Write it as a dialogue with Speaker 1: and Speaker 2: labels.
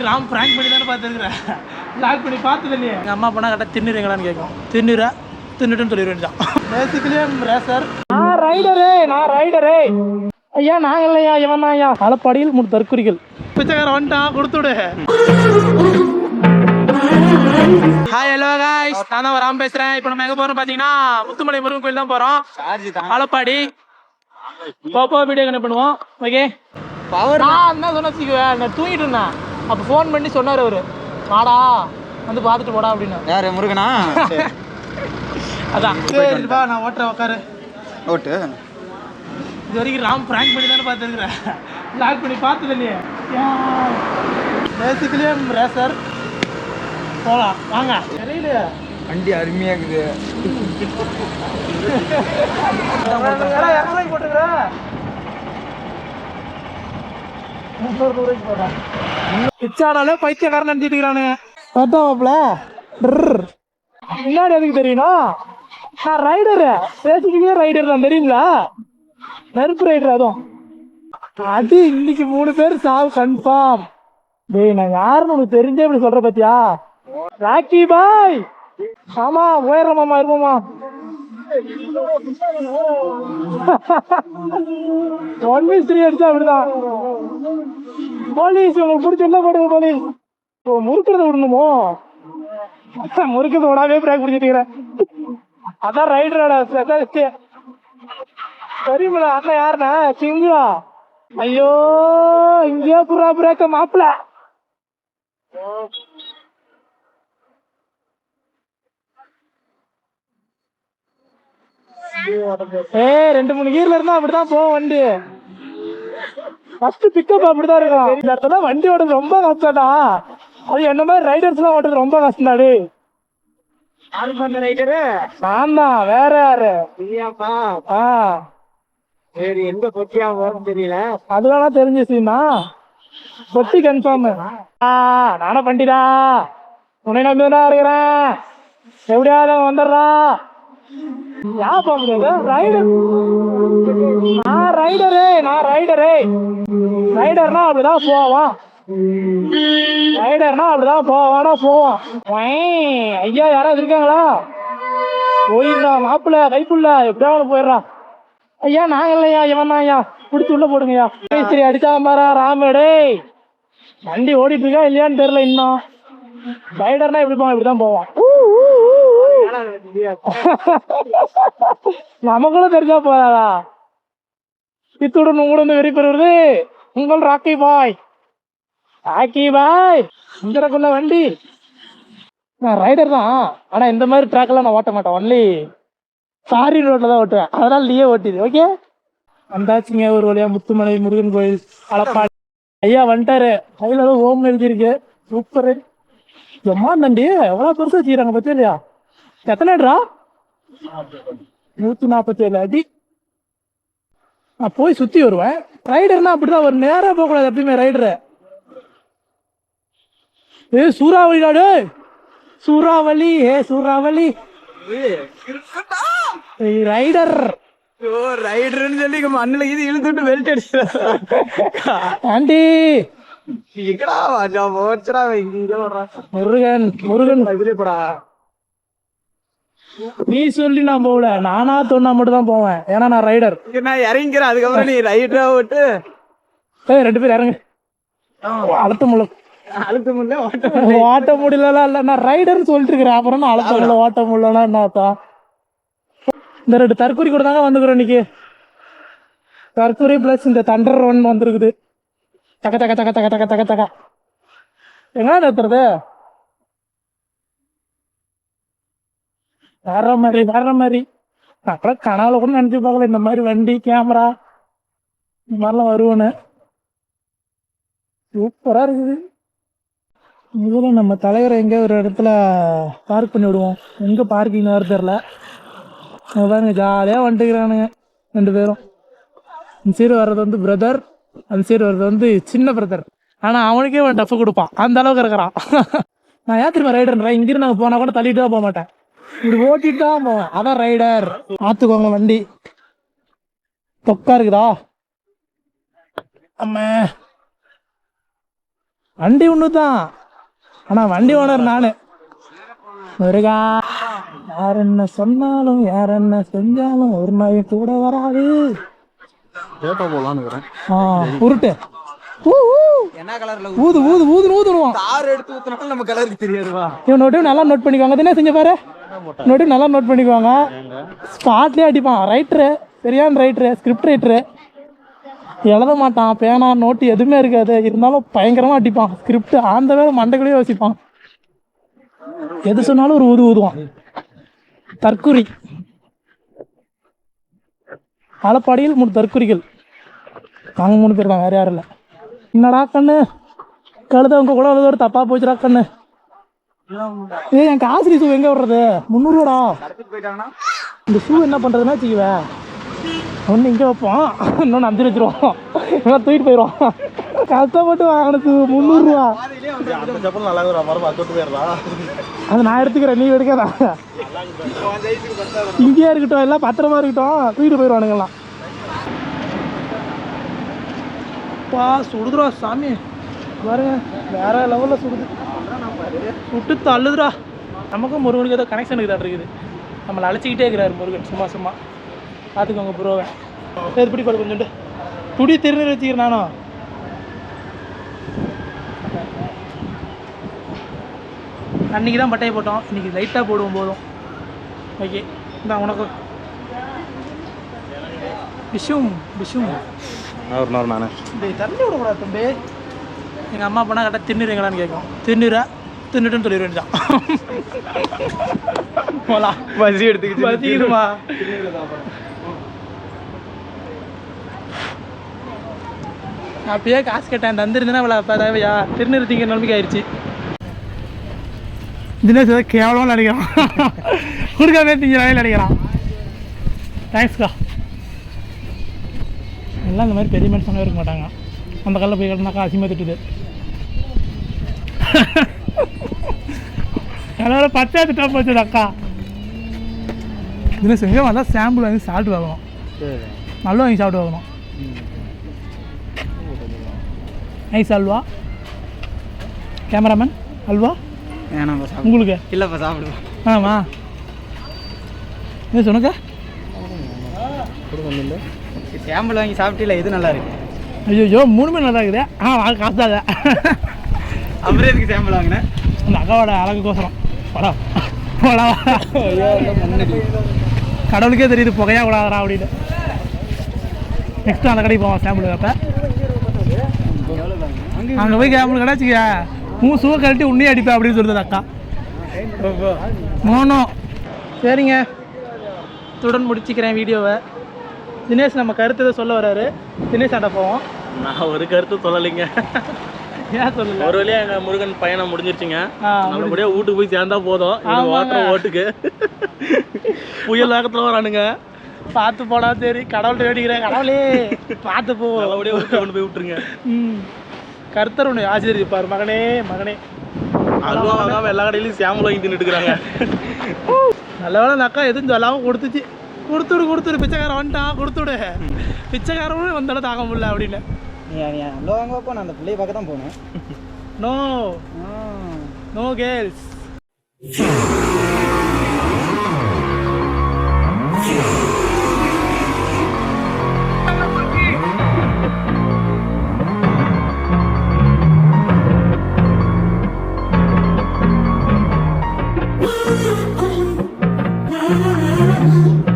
Speaker 1: Ram prank பண்ணி தானே பார்த்துருக்குறேன். லாக் பண்ணி பார்த்தது இல்லையே. எங்கள் அம்மா போனால் கரெக்டாக தின்னுறீங்களான்னு கேட்கும். தின்னுட்டுன்னு சொல்லிட வேண்டியதான். Basically racer. நான் ரைடரே ஐயா நாங்கள் இல்லையா இவன் தான் ஐயா. ஆலப்பாடியில் 3 தற்குறிகள். பிச்சைக்காரன் வந்துட்டான், கொடுத்துடு. ஹாய் ஹலோ காய்ஸ், நான் தான் ராம் பேசுகிறேன். இப்போ நம்ம எங்கே போகிறோம் பார்த்தீங்கன்னா முத்துமலை முருகன் கோயில் தான் போகிறோம். ஆலப்பாடி போப்போ வீடியோ கனெக்ட் பண்ணுவோம். ஓகே பவர் நான் என்ன சொன்ன வச்சுக்குவேன். நான் தூங்கிட்டு இருந்தேன். அப்போ ஃபோன் பண்ணி சொன்னார் அவரு, வாடா வந்து பார்த்துட்டு போடா அப்படின்னு.
Speaker 2: யார் முருகனா?
Speaker 1: அதான் சரிப்பா நான் ஓட்டுறேன், உட்காரு.
Speaker 2: ஓட்டு.
Speaker 1: இது வரைக்கும் ராம் பிராங்க் பண்ணி தானே பார்த்துருக்குறேன். லாக் பண்ணி பார்த்தது இல்லையே. Basically racer. போகலாம் வாங்க. தெரியல
Speaker 2: வண்டி அருமையாக இருக்குது.
Speaker 1: போட்டுக்கிறேன். பிச்சாடாலே பைத்தியக்காரன் நினைச்சிட்டு இருக்கிறானுங்க. பார்த்தாப்ல முன்னாடி எதுக்கு தெரியணும்? நான் ரைடரு, பேசிக்கவே ரைடர் தான், தெரியுங்களா? நெருப்பு ரைடர். அதுவும் அது இன்னைக்கு 3 பேர் சாவு கன்ஃபார்ம். டேய் நான் யாருன்னு உனக்கு தெரிஞ்சே இப்படி சொல்ற பத்தியா? ராக்கி பாய். ஆமா போயிடுறோமாமா, இருப்போமா. 1v3 அடிச்சா அப்படிதான். போலீஸ் உங்களுக்கு பிடிச்சிருந்தா போடுங்க போலீஸ். முறுக்கிறத விடணுமோ? முறுக்கிறத விடாவே பிரேக் பிடிச்சிட்டு. அதான் ரைடரோட ஸ்பெஷலிஸ்ட். தெரியுமில்ல அண்ணன் யாருண்ணா? சிங்கா. ஐயோ இங்கேயா புறா பிரேக்க மாப்பிள. ஏய் 2-3 கீர்ல இருந்தா அப்படிதான் போவோம் வண்டி. ஃபர்ஸ்ட் பிக்கப் அப்படிதான் இருக்கும். இந்த இடத்துல வண்டி ஓடுறது ரொம்ப கஷ்டம்டா. அது என்ன மாதிரி ரைடர்ஸ் எல்லாம் ஓட்டுறது ரொம்ப கஷ்டம்டாடி. ரைடரு நான் தான், வேற யாரு? சரி எந்த பொட்டியா வரும் தெரியல. அதுலாம் தெரிஞ்சிச்சுன்னா பொட்டி கன்ஃபார்ம். நானும் பண்ணிடா உன்னை நம்பிதான் இருக்கிறேன். எப்படியாவது வந்துடுறா. நான் ரைடர்னா அப்படிதான் போவான். போவோம். ஐயா யாராவது இருக்காங்களா? போயிடுறா மாப்பிள்ள கைப்புள்ள எப்படியாவது போயிடுறான். ஐயா நாங்க இல்லையா இவன் தான் ஐயா. பிடிச்சி உள்ள போடுங்கய்யா. சரி அடிச்சா பாரா ராமடே. வண்டி ஓடிட்டு இருக்கா இல்லையான்னு தெரியல இன்னும். ரைடர்னா எப்படி போவான்? இப்படிதான் போவான். நமக்குள்ள தெரிஞ்சா போறாதா? இத்துடன் உங்களுடன் வெறி பெறுவது உங்கள் ராக்கி பாய். இங்கக்குள்ள வண்டி. நான் ரைடர் தான், ஆனா இந்த மாதிரி ட்ராக் எல்லாம் நான் ஓட்ட மாட்டேன். ஒன்லி சாரி ரோட்ல தான் ஓட்டுவேன். அதனால நீயே ஓட்டிது. ஓகே வந்தாச்சுங்க ஒரு வழியா முத்துமலை முருகன் கோயில் ஆலப்பாடி. ஐயா வந்துட்டாரு. கையில ஏதோ ஓம் எழுதிருக்கு. சூப்பரு. எம்மா தண்டி எவ்வளவு பெருசா வச்சுக்கிறாங்க பத்தி இல்லையா? எத்தனை அடிடா? 147 அடி. நான் போய் சுத்தி வருவேன். ரைடர்னா அப்படிதான் ஒரு நேரம் போக கூடாது எப்பயுமே. ரைடரு சூறாவளி நாடு. சூறாவளி சூறாவளி ரைடர்.
Speaker 2: ரைடர்னு சொல்லி மண்ணில் இது இழுத்துட்டு வெல்ட் அடிச்சு
Speaker 1: ஆண்டி முருகன் முருகன் இதுலப்படா. நீ சொல்லி நான் போகல, நானா சொன்னா மட்டும் தான் போவேன். ஏன்னா நான் ரைடர்.
Speaker 2: நான் இறங்கிக்கிறேன். அதுக்கப்புறம் நீ ரைடரா விட்டு
Speaker 1: 2 பேர் இறங்கு. அழுத்த முடியல ஓட்ட முடியல. இல்ல நான் ரைடர்னு சொல்லிட்டு இருக்கிறேன். அப்புறம் நான் அழுத்த முடியல ஓட்ட முடியலன்னா என்னத்தா? இந்த 2 தற்கொலை கூட தாங்க வந்துக்கிறோம் இன்னைக்கு. தற்கொலை பிளஸ் இந்த தண்டர் ஒன் வந்துருக்குது. தக்க தக்க தக்க தக்க தக்க தக்க தக்க எங்க நிறுத்துறது? வேற மாதிரி அப்புறம் கனவுல கூட நினைச்சு பார்க்கல இந்த மாதிரி வண்டி கேமரா இந்த மாதிரிலாம் வருவோன்னு. சூப்பரா இருக்குது. இதுல நம்ம தலைவரை எங்க ஒரு இடத்துல பார்க் பண்ணி விடுவோம். எங்க பார்க்கிங் வர தெரியல. பாருங்க ஜாலியா வந்துக்கிறானுங்க 2 பேரும். இந்த சைடு வர்றது வந்து பிரதர், அந்த சைடு வர்றது வந்து சின்ன பிரதர். ஆனா அவனுக்கே அவன் டஃப் கொடுப்பான், அந்த அளவுக்கு இருக்கிறான். நான் ஏன் திரும்ப ரைடர்ன்றேன். இங்கிருந்து நாங்கள் போனா கூட தள்ளிட்டு தான் போக மாட்டேன், இப்படி ஓட்டிட்டு தான் போவேன். அதான் ரைடர். பார்த்துக்கோங்க வண்டி தொக்கா இருக்குதா? அம்மா வண்டி ஒன்று தான், ஆனால் வண்டி ஓனர் நான். முருகா, யார் என்ன சொன்னாலும் யார் என்ன செஞ்சாலும் ஒரு நாள் கூட வராது. உருட்டு
Speaker 2: என்ன கலர்ல
Speaker 1: ஊது ஊது ஊது ஊதுருவான்.
Speaker 2: தார் எடுத்து ஊத்துனாலும் நம்ம கலருக்கு தெரியாதுவா.
Speaker 1: இவன் நோட்டையும் நல்லா நோட் பண்ணிக்குவாங்க. அது என்ன செஞ்ச பாரு, நோட்டையும் நல்லா நோட் பண்ணிக்குவாங்க. ஸ்பாட்லேயே அடிப்பான். ரைட்டரு, சரியான ரைட்டரு, ஸ்கிரிப்ட் ரைட்டரு. எழுத மாட்டான், பேனா நோட்டு எதுவுமே இருக்காது. இருந்தாலும் பயங்கரமாக அடிப்பான். ஸ்கிரிப்ட் அந்த வேலை மண்டைக்குள்ளேயே யோசிப்பான். எது சொன்னாலும் ஒரு ஊது ஊதுவான். தற்குறி. ஆலப்பாடியில் 3 தற்குறிகள். நாங்கள் 3 பேர் தான், வேறு யாரும் இல்லை. என்னடா கண்ணு, கழுத கூட ஒரு தப்பாக போச்சுடா கண்ணு. என் காசு ஷூ எங்கே விடுறது? 300 ரூபாடா. இந்த ஷூ என்ன பண்ணுறதுன்னா வச்சுக்குவேன், ஒன்று இங்கே வைப்போம், இன்னொன்று 5 வச்சுருவோம். இவன் தூக்கிட்டு போயிடுவான். கஷ்டப்பட்டு வாங்கினது 300 ரூபா. அது நான் எடுத்துக்கிறேன், நீ எடுக்காதா. இங்கேயே இருக்கட்டும், எல்லாம் பத்திரமா இருக்கட்டும், தூக்கிட்டு போயிடுவானுங்கலாம். பா சுடுதுரா சாமி, பாருங்க வேற லெவலில் சுடுது. சுட்டு தள்ளுதுரா. நமக்கும் முருகனுக்கு ஏதோ கனெக்ஷன் இருக்குது. நம்மளை அழைச்சிக்கிட்டே இருக்கிறாரு முருகன் சும்மா சும்மா. பார்த்துக்கோங்க ப்ரோவை. சரி இப்படி பாரு, கொஞ்சோண்டு துடி திருநீர் வச்சுக்கிறேன் நானும். அன்றைக்கி தான் பட்டையை போட்டோம், இன்றைக்கி லைட்டாக போடுவோம் போதும். ஓகே இந்த உனக்கு விஷும் விஷும்
Speaker 3: நானே
Speaker 1: தண்ணி விடக்கூடாது தம்பி. எங்கள் அம்மா போனால் கரெக்டாக தின்னுறீங்களான்னு கேட்கும். தின்னுறா, தின்னுட்டுன்னு சொல்லி வேண்டியதான். போலாம்,
Speaker 2: பசி எடுத்துக்கிட்டு
Speaker 1: பசிக்குமா. நான் அப்பயே காசு கேட்டேன், தந்துருந்தேன்னா இவ்வளோ தேவையா? திருநீர் திங்க நம்பிக்கை ஆயிடுச்சு. தினேஷ் ஏதோ கேவலமாக நினைக்கிறான், கொடுக்காமே திங்கிறாங்க நினைக்கிறான். தேங்க்ஸ்க்கா. எல்லாம் இந்த மாதிரி பெரிய மனுஷனாக இருக்க மாட்டாங்க. அந்த காலில் போய் கிடந்தாக்கா அசிமா திட்டுது. அதோட பச்சை திட்டா போச்சுது அக்கா. தினேஷ் எங்கே வந்தால் சாம்பிள் வாங்கி சாப்பிட்டு வாங்கணும், நல்லா வாங்கி சாப்பிட்டு வாங்கணும். நைஸ் அல்வா. கேமராமேன் அல்வா உங்களுக்கு
Speaker 2: இல்லைப்பா சாப்பிடுவோம்.
Speaker 1: ஆமாம் என்ன சொன்னக்கா?
Speaker 2: சாம்பிள் வாங்கி சாப்பிட்டீங்களா? எது நல்லா இருக்கு?
Speaker 1: ஐயோ 3 நல்லா இருக்குது. காசு தாங்க.
Speaker 2: அப்புறம் எதுக்கு சாம்பிள் வாங்கினேன்?
Speaker 1: அந்த அக்காவோட அழகுக்கோசரம். படம் போடா, கடவுளுக்கே தெரியுது புகையா கூடாதா அப்படின்னு. நெக்ஸ்ட்டு அந்த கடைக்கு போவோம் சாம்பிள் அப்போ. அங்கே போய் சாம்பிள் கிடச்சிக்க ஷூவை கழட்டி உன்னையே அடிப்பேன் அப்படின்னு சொல்லுது அக்கா. மோனோ. சரிங்க, துடன் முடிச்சுக்கிறேன் வீடியோவை. தினேஷ் நம்ம கருத்து எதை சொல்ல வர்றாரு. தினேஷ் ஆட்ட போவோம்.
Speaker 3: நான் ஒரு கருத்து சொல்லலைங்க.
Speaker 1: ஏன் சொல்லல?
Speaker 3: ஒரு வழியாக எங்கள் முருகன் பயணம் முடிஞ்சிருச்சுங்க. நல்லபடியாக வீட்டுக்கு போய் சேர்ந்தா போதும். ஓட்டுற ஓட்டுக்கு புயல் வேகத்தில் வரானுங்க.
Speaker 1: பார்த்து போடா. சரி கடவுள்கிட்ட வேண்டிக்கிறேன், கடவுளே பார்த்து போ.
Speaker 3: நல்லபடியாக வீட்டுக்கு கொண்டு போய் விட்டுருங்க.
Speaker 1: கருத்தர் ஒன்று ஆச்சரிப்பார். மகனே மகனே
Speaker 3: அல்வா வாங்காம எல்லா கடையிலையும் சாம்பிள் வாங்கி தின்னுட்டு இருக்கிறாங்க.
Speaker 1: நல்ல வேலை அந்த அக்கா எதுவும் சொல்லாமல் கொடுத்துச்சு. கொடுத்துடு பிச்சைக்காரன் வந்துட்டான், கொடுத்துடு. பிச்சைக்காரனும் வந்தாலும் தாங்க முடியல அப்படின்னு.
Speaker 2: நீ அவ்வளோ வாங்க வைப்போம். நான் அந்த பிள்ளையை பார்க்க தான் போனேன்.
Speaker 1: No no girls.
Speaker 4: Ah,